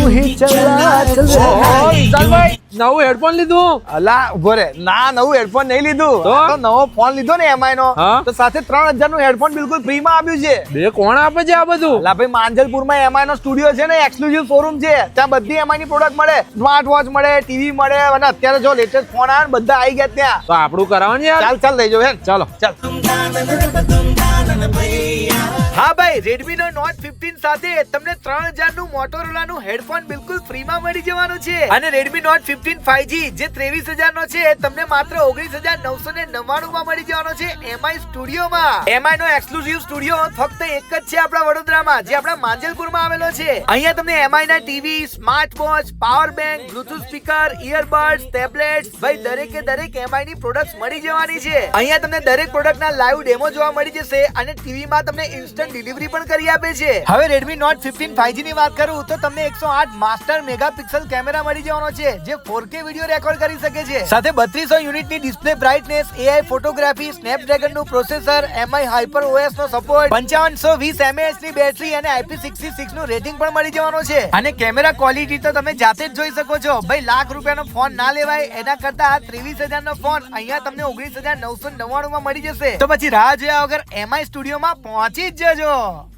यूं ही चला चल ઓહો, વિશાલભાઈ નવું હેડફોન લીધું? અલા ઉભો રે, ના નવું હેડફોન નહીં લીધું. તો? આ તો નવો ફોન લીધો ને એમઆઈ નો, હા? તો સાથે 3000 નું હેડફોન બિલકુલ ફ્રી માં આપ્યું છે. બે કોણ આપે છે આ બધું? અલા ભાઈ, માંજલપુરમાં એમઆઈ નો સ્ટુડિયો છે ને, એક્સક્લુઝિવ શોરૂમ છે. ત્યાં બધી એમઆઈ ની પ્રોડક્ટ મળે, સ્માર્ટ વોચ મળે, ટીવી મળે, અને અત્યારે જો લેટેસ્ટ ફોન આવે ને બધા આવી ગયા ત્યાં. તો આપણું કરાવવાનું યાર. ચાલ ચાલ લઈ જાઓ હેન. ચાલો. ચાલ. હા ભાઈ, Redmi નો Note 15 સાથે તમને 3000 નું Motorola નું હેડફોન બિલકુલ ફ્રી માં મળી જવાનું છે. અને Redmi Note 15 5G જે 23000 નો છે, તમને માત્ર 19999 માં મળી જવાનો છે MI સ્ટુડિયો માં. MI નો એક્સક્લુઝિવ સ્ટુડિયો ફક્ત એક જ છે આપણા વડોદરામાં, જે આપણા માંજલપુરમાં આવેલો છે. અહીંયા તમને MI ના TV, smart watch, power bank, Bluetooth speaker, earbuds, tablets, ભાઈ દરેકે દરેક MI ની પ્રોડક્ટ્સ મળી જવાની છે. અહીંયા તમને દરેક પ્રોડક્ટ ના લાઈવ ડેમો જોવા મળી જશે, અને ટીવી માં તમને ઇન્સ્ટન્ટ ડિલિવરી પણ કરી આપે છે. હવે Redmi Note 15 5G ની વાત કરું તો તમને 108 માસ્ટર મેગાપિક્સલ કેમેરા મળી જવાનો છે, જે 4K વિડિયો રેકોર્ડ કરી શકે છે. સાથે 3200 યુનિટની display brightness, AI photography, Snapdragon નું પ્રોસેસર, MI હાઇપર OS નો સપોર્ટ, 5520 mAh ની બેટરી અને IP66 નું રેટિંગ પણ મળી જવાનો છે. અને કેમેરા ક્વોલિટી તો તમે જાતે જ જોઈ શકો છો. ભાઈ, લાખ રૂપિયાનો ફોન ના લેવાય એના કરતા 23000 નો ફોન અહીંયા તમને 19999 માં મળી જશે. તો પછી રાહ જોયા વગર MI સ્ટુડિયોમાં પહોંચી જ જજો.